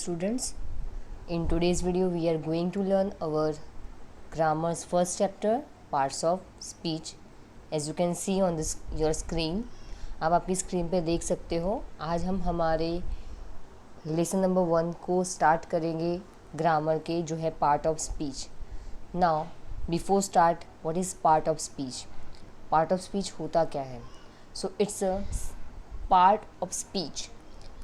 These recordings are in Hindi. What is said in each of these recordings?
students. In today's video we are going to learn our grammar's first chapter, parts of speech. As you can see on this your screen, आप आपकी स्क्रीन पे देख सकते हो. आज हम हमारे लेसन नंबर 1 को स्टार्ट करेंगे ग्रामर के जो है part of speech. Now before start, what is part of speech? Part of speech होता क्या है? So it's a part of speech.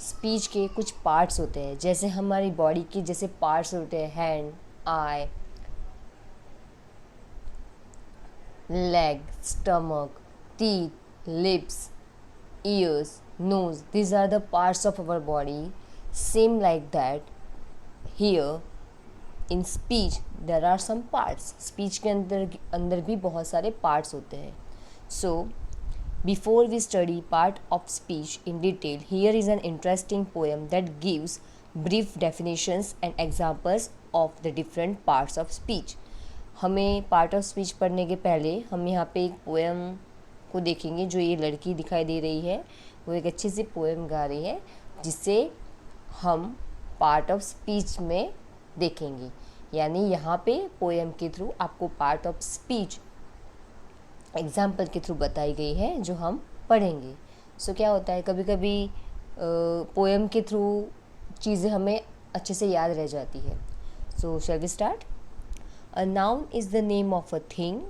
Speech के कुछ पार्ट्स होते हैं, जैसे हमारी बॉडी के जैसे पार्ट्स होते हैं, hand, I, leg, stomach, teeth, lips, ears, nose. These are the parts of our body. Same like that, here in speech there are some parts. Speech के अंदर भी बहुत सारे parts होते हैं. So before we study part of speech in detail, here is an interesting poem that gives brief definitions and examples of the different parts of speech. हमें part of speech पढ़ने के पहले हम यहाँ पे एक poem को देखेंगे. जो ये लड़की दिखाई दे रही है वो एक अच्छी सी पोएम गा रही है, जिसे हम पार्ट ऑफ स्पीच में देखेंगे. यानी यहाँ पे पोएम के थ्रू आपको पार्ट ऑफ स्पीच एग्जाम्पल के थ्रू बताई गई है जो हम पढ़ेंगे. सो क्या होता है, कभी कभी पोएम के थ्रू चीज़ें हमें अच्छे से याद रह जाती है. So shall we start. A noun is the name of a thing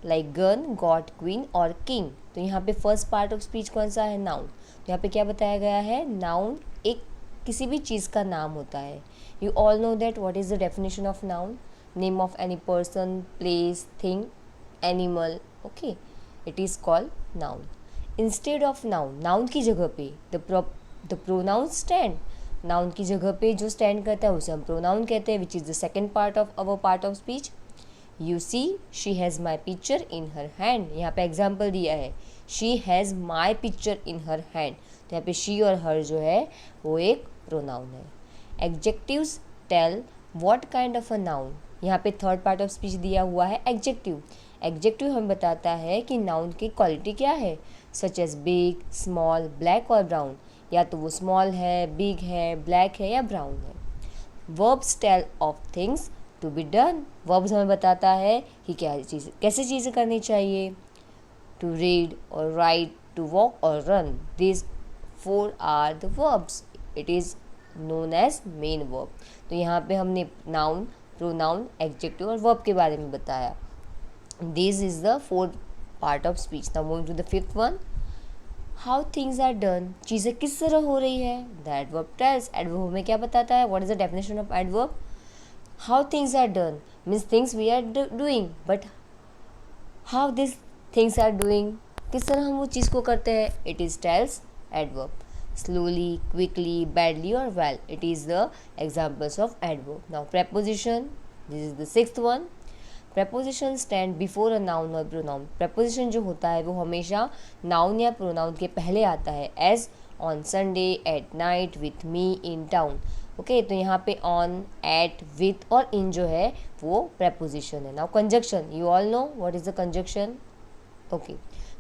like gun, god, queen और किंग. तो यहाँ पे फर्स्ट पार्ट ऑफ स्पीच कौन सा है? नाउन. तो यहाँ पे क्या बताया गया है? नाउन एक किसी भी चीज़ का नाम होता है. You all know that what is the definition of noun? Name of any person, place, thing, animal. Okay, it is called noun. Instead of noun, noun की जगह पे द प्रोनाउन स्टैंड. नाउन की जगह पे जो स्टैंड करता है उसे हम प्रोनाउन कहते हैं, which is the second part of our part of speech. You see she has my picture in her hand. यहाँ पे एग्जाम्पल दिया है, she has my picture in her hand. तो यहाँ पे शी और हर जो है वो एक प्रोनाउन है. Adjectives tell what kind of a noun. यहाँ पे थर्ड पार्ट ऑफ स्पीच दिया हुआ है एग्जेक्टिव. एग्जेक्टिव हमें बताता है कि नाउन की क्वालिटी क्या है, such as big, small, black और ब्राउन. या तो वो स्मॉल है, बिग है, ब्लैक है या ब्राउन है. Verbs tell of things to be done. Verbs हमें बताता है कि क्या चीज़ कैसे चीज़ें करनी चाहिए. टू रीड और राइट, टू वॉक और run. This 4 are the verbs. It is known as main verb. तो यहाँ पे हमने नाउन, प्रोनाउन, एडजेक्टिव और वर्ब के बारे में बताया. This is the 4th part of speech. Now moving to the 5th one. How things are done. चीज़ें किस तरह हो रही है. The adverb tales. एडवर्ब हमें क्या बताता है? What is the definition of adverb? How things are done means things we are doing, but how these things are doing, किस तरह हम वो चीज़ को करते हैं. It is tells adverb. Slowly, quickly, badly or well. It is the examples of adverb. Now preposition. This is the 6th one. Preposition stand before a noun or pronoun. Preposition जो होता है वो हमेशा noun या pronoun के पहले आता है. As on Sunday, at night, with me, in town. Okay तो यहाँ पे ऑन, एट, विथ और इन जो है वो प्रेपोजिशन है. Now conjunction. You all know what is the conjunction. Okay,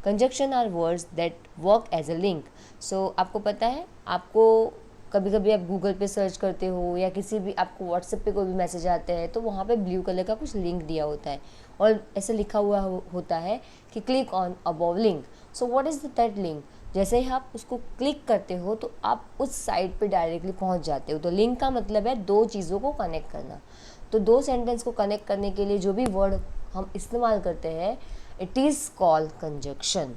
conjunction are words that work as a link. So आपको पता है, आपको कभी कभी आप गूगल पे सर्च करते हो या किसी भी आपको व्हाट्सएप पे कोई भी मैसेज आते हैं तो वहाँ पे ब्लू कलर का कुछ लिंक दिया होता है और ऐसे लिखा हुआ होता है कि click on above link. So what is that link. जैसे ही आप उसको क्लिक करते हो तो आप उस साइट पे डायरेक्टली पहुंच जाते हो. तो लिंक का मतलब है दो चीज़ों को कनेक्ट करना. तो दो सेंटेंस को कनेक्ट करने के लिए जो भी वर्ड हम इस्तेमाल करते हैं, it is called conjunction.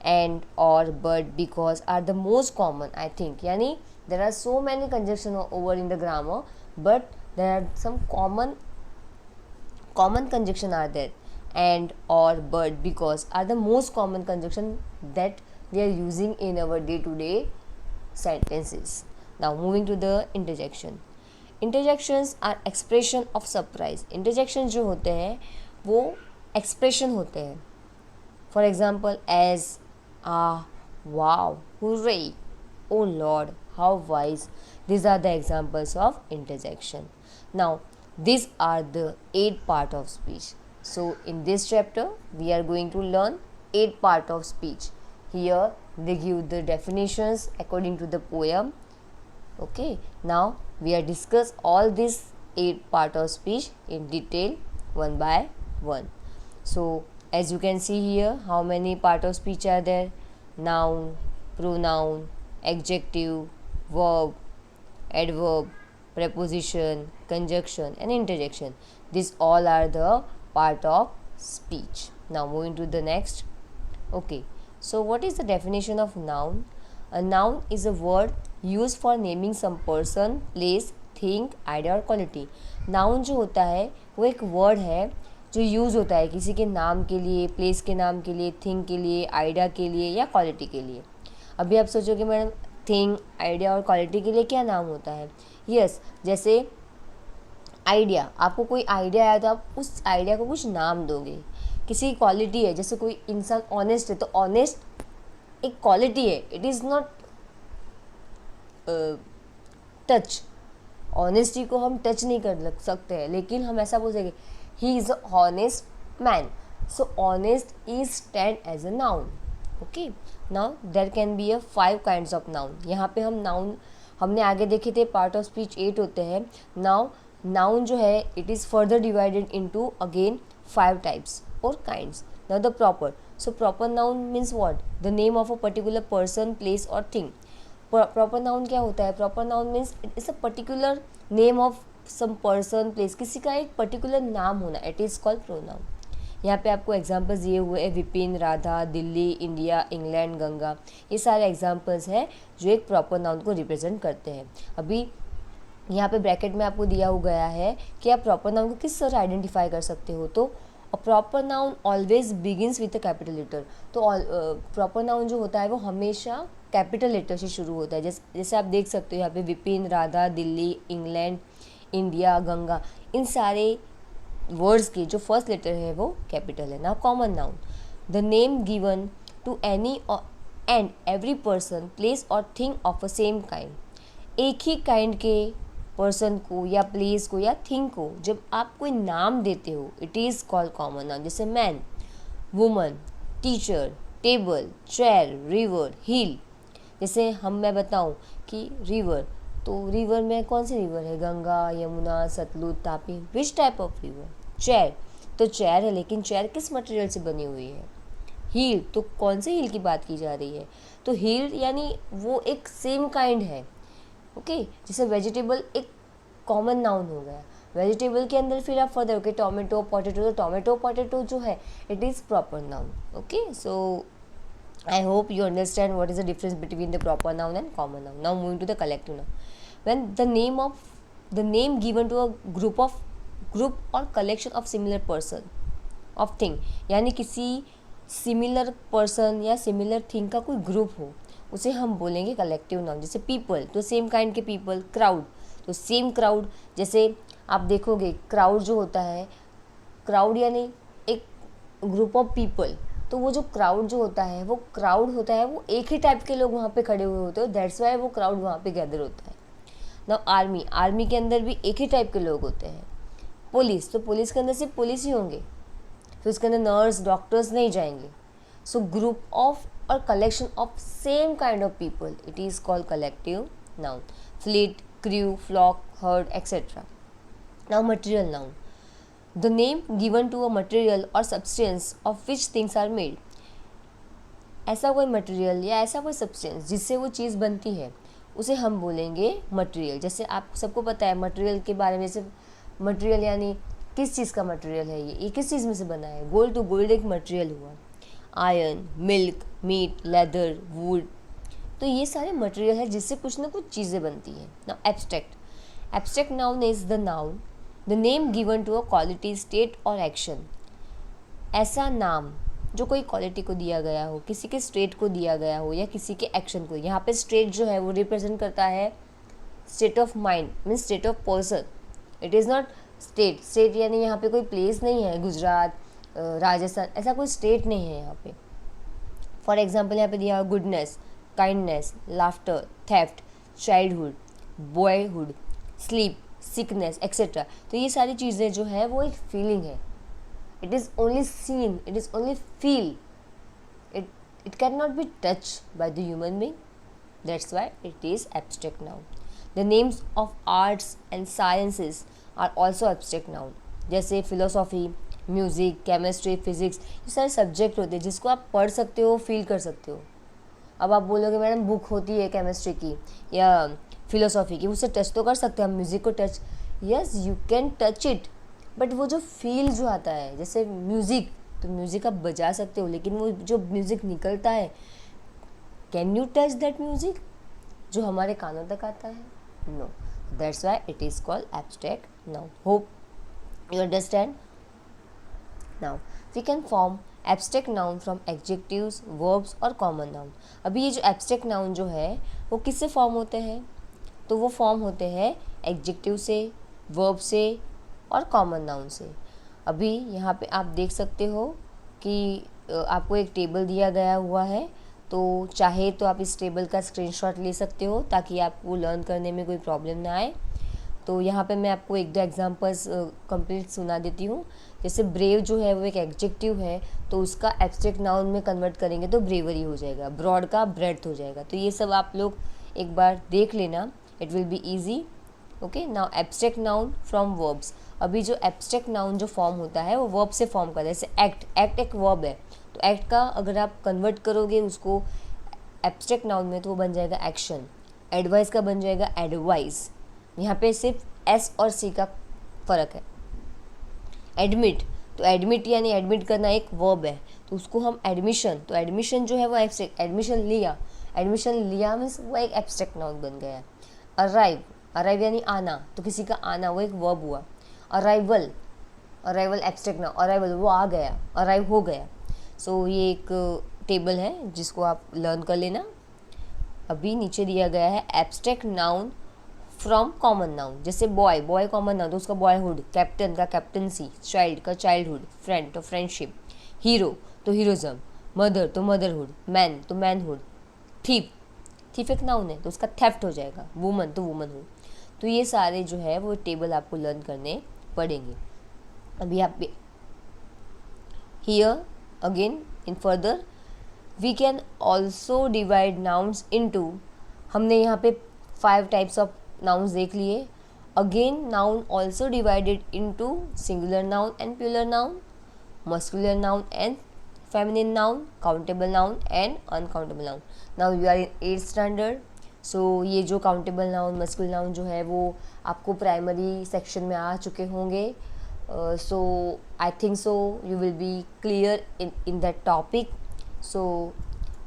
And, और, but, because are the most common I think. यानी there are so many conjunction over in the grammar, but there are some common conjunction are there. And, or, but, because are the most common conjunction that we are using in our day-to-day sentences. Now moving to the interjection. Interjections are expression of surprise. Interjection जो होते हैं वो expression होते हैं. For example, as, ah, wow, hooray, oh Lord, how wise. These are the examples of interjection. Now these are the 8 part of speech. So in this chapter we are going to learn 8 part of speech. Here they give the definitions according to the poem. Okay, now We are discuss all these 8 part of speech in detail one by one. So as you can see here, how many part of speech are there? Noun, pronoun, adjective, verb, adverb, preposition, conjunction and interjection. These all are the part of speech. Now moving to the next. Okay, so what is the definition of noun? A noun is a word used for naming some person, place, thing, idea और क्वालिटी. नाउन जो होता है वो एक वर्ड है जो यूज़ होता है किसी के नाम के लिए, प्लेस के नाम के लिए, थिंग के लिए, आइडिया के लिए या क्वालिटी के लिए. अभी आप सोचोगे मैडम थिंग, आइडिया और क्वालिटी के लिए क्या नाम होता है? यस, जैसे आइडिया, आपको कोई आइडिया आया तो आप उस आइडिया को कुछ नाम दोगे. किसी की क्वालिटी है, जैसे कोई इंसान ऑनेस्ट है तो ऑनेस्ट एक क्वालिटी है, it is not touch. Honesty को हम टच नहीं कर सकते हैं, लेकिन हम ऐसा बोल सकें he is a honest man. So honest is stand as a noun. Okay, now there can be a 5 kinds of noun. यहाँ पे हम नाउन हमने आगे देखे थे पार्ट ऑफ स्पीच 8 होते हैं. नाउ नाउन जो है it is further divided into again 5 types और kinds. Now the proper. So proper noun means what? The name of a particular person, place और थिंग. प्रॉपर नाउन क्या होता है? Proper noun means it is a particular name of some person, place, किसी का एक पर्टिकुलर नाम होना. It is called pronoun. यहाँ पे आपको एग्जांपल्स दिए हुए हैं विपिन, राधा, दिल्ली, इंडिया, इंग्लैंड, गंगा. ये सारे एग्जांपल्स हैं जो एक प्रॉपर नाउन को रिप्रेजेंट करते हैं. अभी यहाँ पे ब्रैकेट में आपको दिया हुआ गया है कि आप प्रॉपर नाउन को किस तरह आइडेंटिफाई कर सकते हो. तो a proper noun always begins with a capital letter. तो प्रॉपर नाउन जो होता है वो हमेशा कैपिटल लेटर से शुरू होता है. जैसे आप देख सकते हो यहाँ पे विपिन, राधा, दिल्ली, इंग्लैंड, इंडिया, गंगा, इन सारे वर्ड्स की जो फर्स्ट लेटर है वो कैपिटल है. Now common noun, the name given to any and every person, place और thing of a same kind. एक ही काइंड के पर्सन को या प्लेस को या थिंग को जब आप कोई नाम देते हो it is called common noun. जैसे man, woman, teacher, table, chair, river, hill. जैसे मैं बताऊं कि रिवर, तो रिवर में कौन सी रिवर है? Ganga, Yamuna, Sutlej, Tapi. Which type of river? Chair, तो चेयर है, लेकिन चेयर किस मटेरियल से बनी हुई है? हील, तो कौन से हील की बात की जा रही है? तो हील यानी वो एक सेम काइंड है. ओके, जैसे वेजिटेबल एक कॉमन नाउन हो गया. वेजिटेबल के अंदर फिर आप फर्दर ओके टोमेटो, पोटैटो, तो टोमेटो पोटैटो जो है it is proper noun. Okay, so I hope you understand what is the difference between the proper noun and common noun. Now moving to the collective noun. When the name given to a group or collection of similar person of thing, यानी किसी सिमिलर पर्सन या सिमिलर थिंग का कोई ग्रुप हो उसे हम बोलेंगे कलेक्टिव नाउन. जैसे पीपल, तो सेम काइंड के पीपल. क्राउड, तो सेम क्राउड. जैसे आप देखोगे क्राउड जो होता है, क्राउड यानी एक ग्रुप ऑफ पीपल. तो वो जो क्राउड जो होता है वो क्राउड होता है, वो एक ही टाइप के लोग वहाँ पे खड़े हुए होते हैं. दैट्स वाई वो क्राउड वहाँ पे गैदर होता है. नाउ आर्मी, आर्मी के अंदर भी एक ही टाइप के लोग होते हैं. पुलिस, तो पुलिस के अंदर सिर्फ पुलिस ही होंगे, फिर उसके अंदर नर्स, डॉक्टर्स नहीं जाएंगे. सो ग्रुप ऑफ और collection of same kind of people, it is called collective noun. Fleet, crew, flock, herd etcetera. Now material noun, the name given to a material or substance of which things are made. ऐसा कोई मटेरियल या ऐसा कोई सब्सटेंस जिससे वो चीज़ बनती है उसे हम बोलेंगे मटेरियल. जैसे आप सबको पता है मटेरियल के बारे में, सिर्फ मटेरियल यानी किस चीज़ का मटेरियल है, ये किस चीज़ में से बना है? गोल्ड, तो गोल्ड एक मटेरियल हुआ. Iron, milk, meat, leather, wood, तो ये सारे मटेरियल है जिससे कुछ ना कुछ चीज़ें बनती हैं. Now abstract, abstract noun is the noun the name given to a quality, state और एक्शन. ऐसा नाम जो कोई क्वालिटी को दिया गया हो, किसी के स्टेट को दिया गया हो या किसी के एक्शन को. यहाँ पे स्टेट जो है वो रिप्रेजेंट करता है state of mind, means state of person. It is not state. State यानी यहाँ पे कोई प्लेस नहीं है, गुजरात, राजस्थान, ऐसा कोई स्टेट नहीं है यहाँ पे. फॉर एग्जाम्पल यहाँ पे दिया goodness, kindness, laughter, theft, childhood, boyhood, sleep, sickness etcetera. तो ये सारी चीज़ें जो है वो एक फीलिंग है. It is only seen, it is only feel, it can not be touch by the human being. That's why it is abstract noun. The names of arts and sciences are also abstract noun, जैसे फिलोसॉफी, म्यूज़िक, केमिस्ट्री, फिज़िक्स, ये सारे सब्जेक्ट होते हैं जिसको आप पढ़ सकते हो, फील कर सकते हो। अब आप बोलोगे मैडम बुक होती है केमिस्ट्री की या फिलोसॉफी की, उससे टच तो कर सकते हैं हम म्यूज़िक को touch, yes you can touch it, but वो जो फील जो आता है, जैसे म्यूज़िक, तो म्यूज़िक आप बजा सकते हो लेकिन वो जो म्यूज़िक निकलता है, can you touch that music जो हमारे कानों तक आता है? No, that's why it is called abstract noun. Hope you understand. Now we can form abstract noun from adjectives, verbs और common noun। अभी ये जो abstract noun जो है वो किससे फॉर्म होते हैं? तो वो फॉर्म होते हैं एडजेक्टिव से, वर्ब से और कॉमन नाउन से। अभी यहाँ पे आप देख सकते हो कि आपको एक टेबल दिया गया हुआ है, तो चाहे तो आप इस टेबल का स्क्रीनशॉट ले सकते हो ताकि आपको लर्न करने में कोई प्रॉब्लम ना आए। तो यहाँ पे मैं आपको एक दो एग्जांपल्स कंप्लीट सुना देती हूँ। जैसे ब्रेव जो है वो एक एडजेक्टिव है, तो उसका एब्स्ट्रैक्ट नाउन में कन्वर्ट करेंगे तो ब्रेवरी हो जाएगा, ब्रॉड का ब्रेड्थ हो जाएगा। तो ये सब आप लोग एक बार देख लेना, it will be easy. Okay, now abstract noun from verbs. अभी जो एब्स्ट्रैक्ट नाउन जो फॉर्म होता है वो वर्ब से फॉर्म करता है। जैसे एक्ट, एक्ट एक वर्ब है, तो एक्ट का अगर आप कन्वर्ट करोगे उसको एब्स्ट्रैक्ट नाउन में तो वो बन जाएगा एक्शन। एडवाइस का बन जाएगा एडवाइस। यहाँ पे सिर्फ एस और सी का फ़र्क है। एडमिट, तो एडमिट यानी एडमिट करना एक वर्ब है, तो उसको हम एडमिशन, तो एडमिशन जो है वो एब्स्ट्रैक्ट, एडमिशन लिया, एडमिशन लिया मीन्स वो एक एब्स्ट्रैक्ट नाउन बन गया। अराइव, अराइव यानी आना, तो किसी का आना वो एक वर्ब हुआ। Arrival, arrival abstract noun, arrival वो आ गया, अराइव हो गया। सो ये एक टेबल है जिसको आप लर्न कर लेना। अभी नीचे दिया गया है abstract noun from common noun. जैसे बॉय, बॉय कॉमन नाउन तो उसका बॉयहुड, कैप्टन का कैप्टनसी, चाइल्ड का चाइल्डहुड, फ्रेंड तो फ्रेंडशिप, हीरो तो हीरोज़म, मदर तो मदरहुड, मैन तो मैनहुड, थीप, थीफ एक नाउन है तो उसका थेफ्ट हो जाएगा, वुमन तो वुमनहुड। तो ये सारे जो है वो टेबल आपको लर्न करने पड़ेंगे। अभी आप here again in further we can also divide nouns into, हमने यहाँ पे 5 टाइप्स ऑफ nouns देख लिए। Again noun also divided into singular noun and plural noun, masculine noun and feminine noun, countable noun and uncountable noun. Now you are in 8th standard, so ये जो काउंटेबल नाउन, मस्कुलर नाउन जो है वो आपको प्राइमरी सेक्शन में आ चुके होंगे। So I think so you will be clear in that topic. So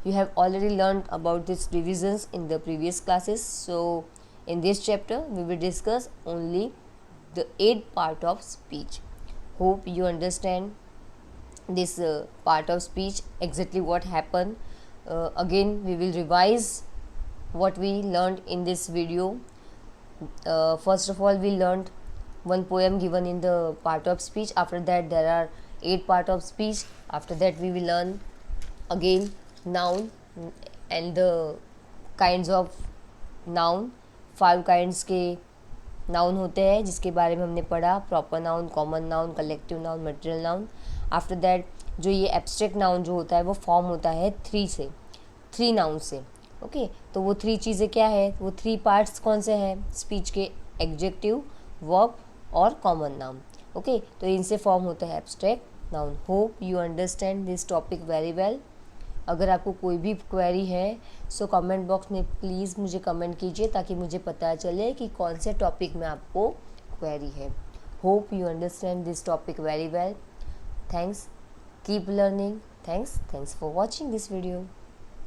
you have already learned about these revisions in the previous classes. So in this chapter we will discuss only the 8th part of speech. Hope you understand this part of speech, exactly what happened. Again we will revise what we learned in this video. First of all we learned one poem given in the part of speech. After that there are 8 part of speech. After that we will learn again noun and the kinds of noun। 5 kinds के नाउन होते हैं जिसके बारे में हमने पढ़ा, proper noun, common noun, collective noun, material noun. After that जो ये एब्स्ट्रैक्ट नाउन जो होता है वो फॉर्म होता है 3 नाउन से। ओके, तो वो 3 चीज़ें क्या है, वो 3 पार्ट्स कौन से हैं स्पीच के, एडजेक्टिव, वर्ब और कॉमन नाउन। ओके, तो इनसे फॉर्म होता है abstract noun. Hope you understand this topic very well. अगर आपको कोई भी क्वेरी है सो कमेंट बॉक्स में प्लीज़ मुझे कमेंट कीजिए ताकि मुझे पता चले कि कौन से टॉपिक में आपको क्वेरी है। Hope you understand this topic very well. Thanks, keep learning. Thanks for watching this video.